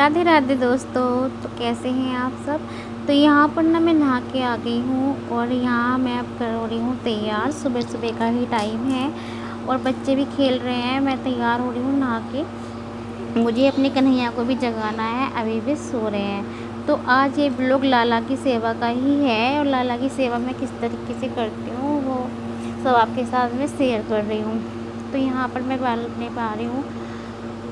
राधे राधे दोस्तों। तो कैसे हैं आप सब। तो यहाँ पर ना मैं नहा के आ गई हूँ और यहाँ मैं अब कर रही हूँ तैयार। सुबह सुबह का ही टाइम है और बच्चे भी खेल रहे हैं। मैं तैयार हो रही हूँ नहा के। मुझे अपने कन्हैया को भी जगाना है, अभी भी सो रहे हैं। तो आज ये ब्लॉग लाला की सेवा का ही है और लाला की सेवा मैं किस तरीके से करती हूँ वो सब आपके साथ में शेयर कर रही हूँ। तो यहाँ पर मैं बाल अपने पा रही हूँ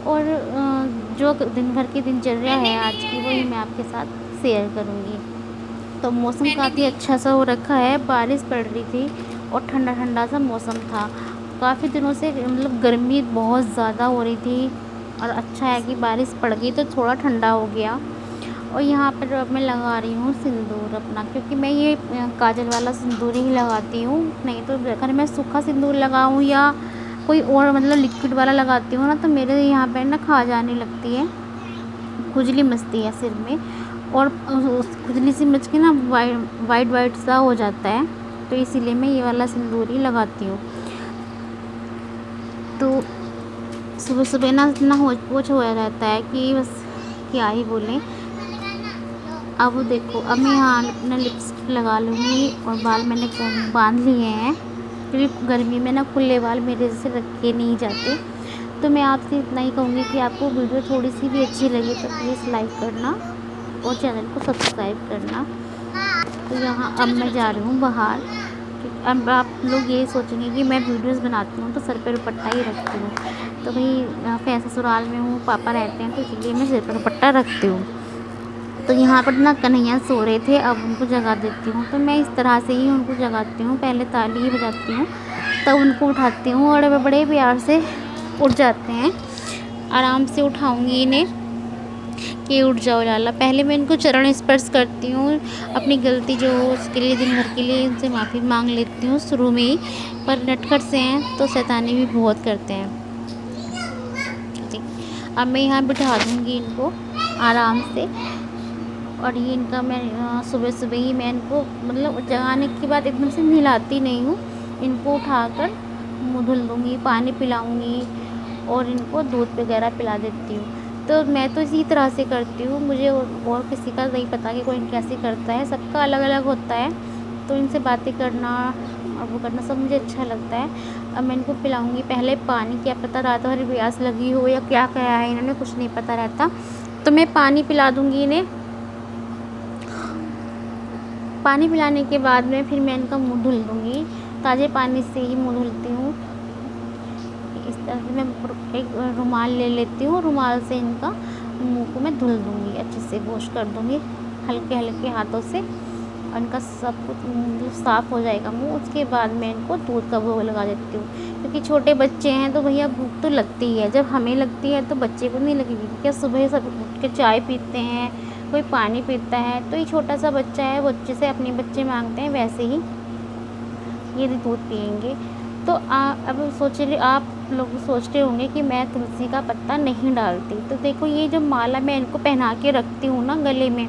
और जो दिन भर की दिनचर्या है आज की वही मैं आपके साथ शेयर करूँगी। तो मौसम काफ़ी अच्छा सा हो रखा है, बारिश पड़ रही थी और ठंडा ठंडा सा मौसम था। काफ़ी दिनों से मतलब गर्मी बहुत ज़्यादा हो रही थी और अच्छा है कि बारिश पड़ गई तो थोड़ा ठंडा हो गया। और यहाँ पर अब मैं लगा रही हूँ सिंदूर अपना, क्योंकि मैं ये काजल वाला सिंदूर ही लगाती हूँ। नहीं तो अगर मैं सूखा सिंदूर लगाऊँ या कोई और मतलब लिक्विड वाला लगाती हूँ ना तो मेरे यहाँ पे ना खा जाने लगती है, खुजली मचती है सिर में। और उस खुजली सी मच के ना वाइट वाइट सा हो जाता है। तो इसीलिए मैं ये वाला सिंदूर ही लगाती हूँ। तो सुबह सुबह ना इतना होच होया रहता है कि बस क्या ही बोलें। अब देखो, अब मैं यहाँ अपना लिपस्टिक लगा लूँगी और बाल मैंने बांध लिए हैं, क्योंकि गर्मी में ना खुले बाल मेरे से रखे नहीं जाते। तो मैं आपसे इतना ही कहूँगी कि आपको वीडियो थोड़ी सी भी अच्छी लगे तो प्लीज़ लाइक करना और चैनल को सब्सक्राइब करना। तो यहाँ अब मैं जा रही हूँ बाहर, क्योंकि अब आप लोग ये सोचेंगे कि मैं वीडियोस बनाती हूँ तो सर पे दुपट्टा ही रखती हूँ। तो भाई मैं ससुराल में हूँ, पापा रहते हैं, तो इसलिए मैं सिर पर दुपट्टा रखती हूँ। तो यहाँ पर ना कन्हैया सो रहे थे, अब उनको जगा देती हूँ। तो मैं इस तरह से ही उनको जगाती हूँ, पहले ताली बजाती हूँ तब उनको उठाती हूँ और वे बड़े प्यार से उठ जाते हैं। आराम से उठाऊँगी इन्हें कि उठ जाओ लाला। पहले मैं इनको चरण स्पर्श करती हूँ, अपनी गलती जो हो उसके लिए दिन भर के लिए इनसे माफ़ी मांग लेती हूँ शुरू में ही। पर नटखट से हैं तो शैतानी भी बहुत करते हैं जी। अब मैं यहाँ बिठा दूँगी इनको आराम से। और ये इनका मैं सुबह सुबह ही मैं इनको मतलब जगाने के बाद एकदम से नहलाती नहीं हूँ। इनको उठाकर मुँह धुल दूँगी, पानी पिलाऊँगी और इनको दूध वगैरह पिला देती हूँ। तो मैं तो इसी तरह से करती हूँ, मुझे और किसी का नहीं पता कि कोई कैसे करता है, सबका अलग अलग होता है। तो इनसे बातें करना और वो करना सब मुझे अच्छा लगता है। अब मैं इनको पिलाऊँगी पहले पानी, क्या पता रात भर प्यास लगी हो या क्या क्या है इन्होंने कुछ नहीं पता रहता। तो मैं पानी पिला दूँगी इन्हें। पानी पिलाने के बाद में फिर मैं इनका मुँह धुल दूँगी, ताज़े पानी से ही मुँह धुलती हूँ। इस तरह से मैं एक रुमाल ले लेती हूँ, रुमाल से इनका मुँह को मैं धुल दूँगी, अच्छे से वॉश कर दूँगी हल्के हल्के हाथों से। और इनका सब कुछ मतलब साफ़ हो जाएगा मुँह। उसके बाद मैं इनको दूध का भोग लगा देती हूँ, क्योंकि छोटे बच्चे हैं तो भैया भूख तो लगती ही है। जब हमें लगती है तो बच्चे को नहीं लगेगी क्या। सुबह सब उठ के चाय पीते हैं, कोई पानी पीता है, तो ये छोटा सा बच्चा है, बच्चे से अपने बच्चे मांगते हैं, वैसे ही ये भी दूध पियेंगे। तो अब आप लोग सोचते होंगे कि मैं तुलसी का पत्ता नहीं डालती। तो देखो, ये जो माला मैं इनको पहना के रखती हूँ ना गले में,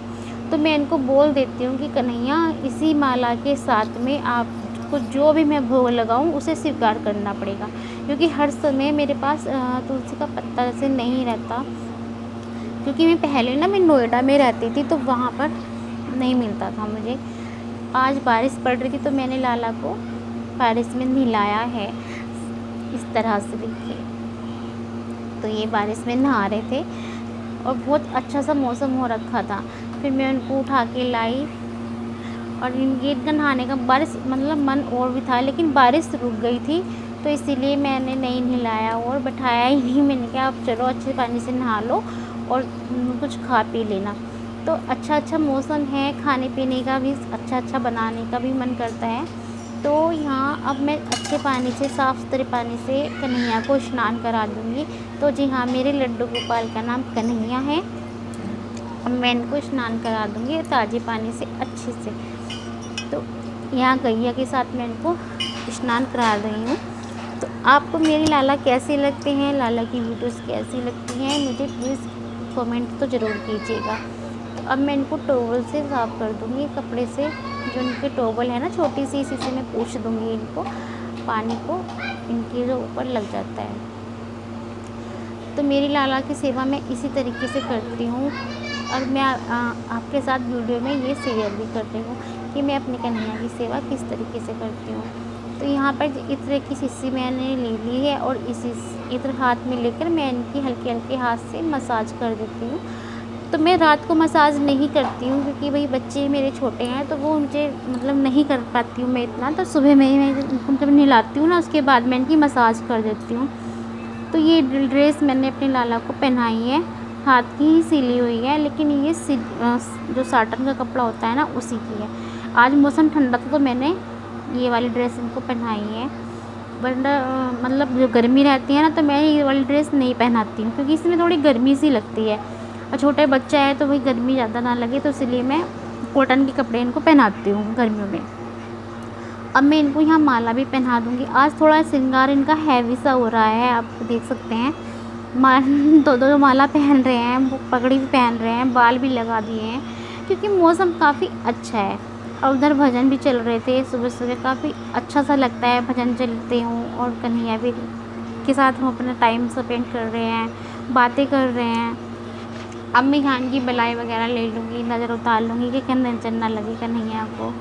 तो मैं इनको बोल देती हूँ कि कन्हैया इसी माला के साथ में आपको जो भी मैं भोग लगाऊँ उसे स्वीकार करना पड़ेगा, क्योंकि हर समय मेरे पास तुलसी का पत्ता जैसे नहीं रहता। क्योंकि मैं पहले ना मैं नोएडा में रहती थी तो वहाँ पर नहीं मिलता था मुझे। आज बारिश पड़ रही थी तो मैंने लाला को बारिश में नहलाया है इस तरह से, देखिए। तो ये बारिश में नहा रहे थे और बहुत अच्छा सा मौसम हो रखा था। फिर मैं उनको उठा के लाई और इनका नहाने का बारिश मतलब मन और भी था, लेकिन बारिश रुक गई थी तो इसीलिए मैंने नहीं नहलाया और बैठाया ही नहीं। मैंने कहा आप चलो अच्छे पानी से नहा लो और कुछ खा पी लेना। तो अच्छा मौसम है, खाने पीने का भी अच्छा बनाने का भी मन करता है। तो यहाँ अब मैं अच्छे पानी से, साफ़ सुथरे पानी से कन्हैया को स्नान करा दूँगी। तो जी हाँ, मेरे लड्डू गोपाल का नाम कन्हैया है। अब मैं इनको स्नान करा दूँगी ताज़े पानी से अच्छे से। तो यहाँ गैया के साथ मैं इनको स्नान करा रही हूँ। तो आपको मेरी लाला कैसे लगते हैं, लाला की वीडियोस कैसी लगती हैं, मुझे प्लीज़ कमेंट तो ज़रूर कीजिएगा। तो अब मैं इनको टॉवल से साफ़ कर दूँगी, कपड़े से। जो इनके टॉवल है ना छोटी सी, इसी से मैं पोंछ दूँगी इनको, पानी को इनके जो ऊपर लग जाता है। तो मेरी लाला की सेवा मैं इसी तरीके से करती हूँ और मैं आपके साथ वीडियो में ये शेयर भी कर रही हूँ कि मैं अपने कन्हैया की सेवा किस तरीके से करती हूँ। तो यहाँ पर इत्र की शीशी मैंने ले ली है और इसी इत्र हाथ में लेकर मैं इनकी हल्के हल्के हाथ से मसाज कर देती हूँ। तो मैं रात को मसाज नहीं करती हूँ क्योंकि भाई बच्चे मेरे छोटे हैं, तो वो मुझे मतलब नहीं कर पाती हूँ मैं इतना। तो सुबह में ही मैं इनको जब नहलाती हूँ ना, उसके बाद मैं इनकी मसाज कर देती हूँ। तो ये ड्रेस मैंने अपने लाला को पहनाई है, हाथ की ही सिली हुई है, लेकिन ये जो साटन का कपड़ा होता है ना, उसी की है। आज मौसम ठंडा था तो मैंने ये वाली ड्रेस इनको पहनाई है, वरना मतलब जो गर्मी रहती है ना, तो मैं ये वाली ड्रेस नहीं पहनाती हूँ क्योंकि इसमें थोड़ी गर्मी सी लगती है और छोटे बच्चा है तो वही गर्मी ज़्यादा ना लगे, तो इसलिए मैं कॉटन के कपड़े इनको पहनाती हूँ गर्मियों में। अब मैं इनको यहाँ माला भी पहना दूँगी। आज थोड़ा श्रृंगार इनका हैवी सा हो रहा है, आप देख सकते हैं। दो माला पहन रहे हैं, वो पगड़ी भी पहन रहे हैं, बाल भी लगा दिए हैं क्योंकि मौसम काफ़ी अच्छा है। और उधर भजन भी चल रहे थे सुबह सुबह, काफ़ी अच्छा सा लगता है भजन चलते हों और कन्हैया भी के साथ हम अपना टाइम स्पेंड कर रहे हैं, बातें कर रहे हैं। अब मैं यहाँ की बलाई वगैरह ले लूँगी, नज़र उतार लूँगी कि नजर ना लगे कन्हैया को।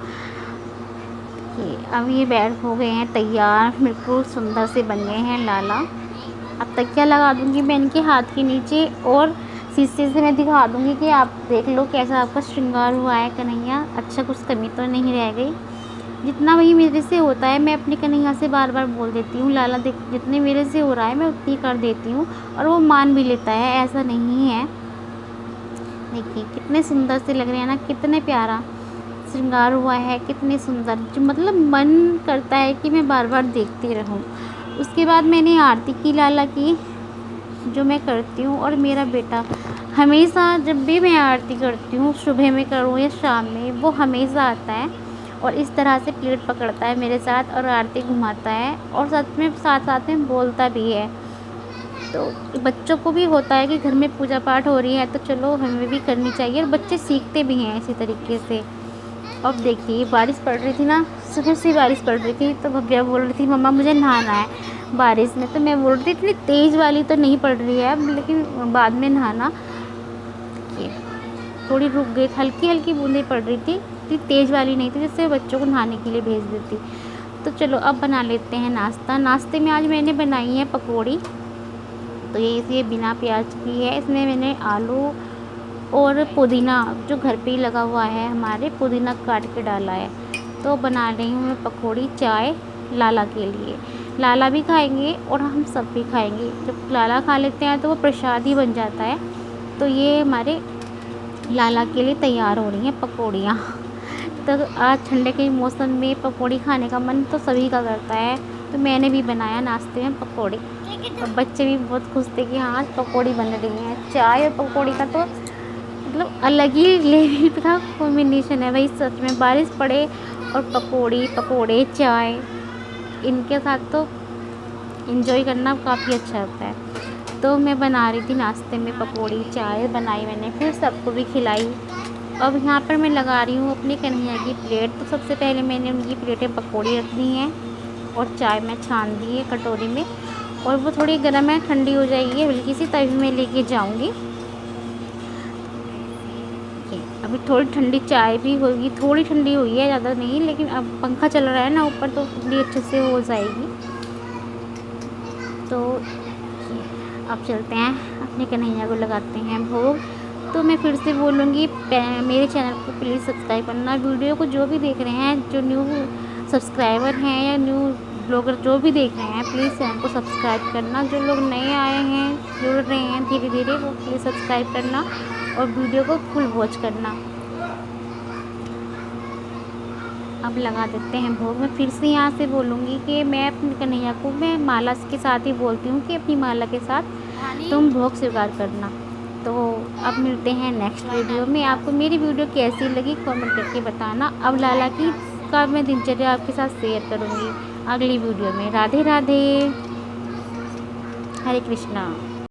अब ये बैठ हो गए हैं तैयार, बिल्कुल सुंदर से बन गए हैं लाला। अब तकिया लगा दूँगी मैं इनके हाथ के नीचे और शीशे से मैं दिखा दूँगी कि आप देख लो कैसा आपका श्रृंगार हुआ है कन्हैया, अच्छा कुछ कमी तो नहीं रह गई। जितना वही मेरे से होता है मैं अपने कन्हैया से बार बार बोल देती हूँ, लाला देख जितने मेरे से हो रहा है मैं उतनी कर देती हूँ और वो मान भी लेता है, ऐसा नहीं है। देखिए कितने सुंदर से लग रहे हैं ना, कितने प्यारा श्रृंगार हुआ है, कितने सुंदर, जो मतलब मन करता है कि मैं बार बार देखती रहूं। उसके बाद मैंने आरती की लाला की, जो मैं करती हूँ, और मेरा बेटा हमेशा जब भी मैं आरती करती हूँ, सुबह में करूँ या शाम में, वो हमेशा आता है और इस तरह से प्लेट पकड़ता है मेरे साथ और आरती घुमाता है और साथ साथ में बोलता भी है। तो बच्चों को भी होता है कि घर में पूजा पाठ हो रही है तो चलो हमें भी करनी चाहिए, और बच्चे सीखते भी हैं इसी तरीके से। अब देखिए बारिश पड़ रही थी ना, सुबह से बारिश पड़ रही थी, तो भव्या बोल रही थी मम्मा मुझे नहाना है बारिश में। तो मैं बोल रही थी इतनी तेज़ वाली तो नहीं पड़ रही है अब, लेकिन बाद में नहाना। थोड़ी रुक गई, हल्की हल्की बूंदें पड़ रही थी, इतनी तेज़ वाली नहीं थी जिससे बच्चों को नहाने के लिए भेज देती। तो चलो अब बना लेते हैं नाश्ता। नाश्ते में आज मैंने बनाई है पकौड़ी। तो ये बिना प्याज की है, इसमें मैंने आलू और पुदीना जो घर पे ही लगा हुआ है हमारे, पुदीना काट के डाला है। तो बना रही हूँ मैं पकौड़ी, चाय लाला के लिए। लाला भी खाएंगे और हम सब भी खाएंगे। जब लाला खा लेते हैं तो वो प्रसाद ही बन जाता है। तो ये हमारे लाला के लिए तैयार हो रही हैं पकौड़ियाँ। तो आज ठंडे के मौसम में पकौड़ी खाने का मन तो सभी का करता है, तो मैंने भी बनाया नाश्ते में पकौड़ी और बच्चे भी बहुत खुश थे कि हाँ आज पकौड़ी बन रही है। चाय और पकौड़ी का तो मतलब अलग ही लेवल का कॉम्बिनेशन है भाई, सच में। बारिश पड़े और पकौड़े चाय, इनके साथ तो एंजॉय करना काफ़ी अच्छा होता है। तो मैं बना रही थी नाश्ते में पकौड़ी, चाय बनाई मैंने, फिर सबको भी खिलाई। अब यहाँ पर मैं लगा रही हूँ अपने कन्हैया की प्लेट। तो सबसे पहले मैंने उनकी प्लेटें पकौड़ी रख दी हैं और चाय में छान दी है कटोरी में, और वो थोड़ी गर्म है, ठंडी हो जाएगी, हल्की सी तवी में लेके जाऊँगी। अभी थोड़ी ठंडी चाय भी होगी, थोड़ी ठंडी हुई है, ज़्यादा नहीं, लेकिन अब पंखा चल रहा है ना ऊपर, तो ठंडी अच्छे से हो जाएगी। तो अब चलते हैं अपने कन्हैया को लगाते हैं भोग। तो मैं फिर से बोलूँगी मेरे चैनल को प्लीज़ सब्सक्राइब करना। वीडियो को जो भी देख रहे हैं, जो न्यू सब्सक्राइबर हैं या न्यू ब्लॉगर जो भी देख रहे हैं, प्लीज़ चैनल को सब्सक्राइब करना। जो लोग नए आए हैं, जुड़ रहे हैं धीरे धीरे, वो प्लीज़ सब्सक्राइब करना और वीडियो को फुल वॉच करना। अब लगा देते हैं भोग। मैं फिर से यहाँ से बोलूँगी कि मैं अपने कन्हैया को मैं माला के साथ ही बोलती हूँ कि अपनी माला के साथ तुम भोग स्वीकार करना। तो अब मिलते हैं नेक्स्ट वीडियो में। आपको मेरी वीडियो कैसी लगी कमेंट करके बताना। अब लाला की का मैं दिनचर्या आपके साथ शेयर करूँगी अगली वीडियो में। राधे राधे, हरे कृष्णा।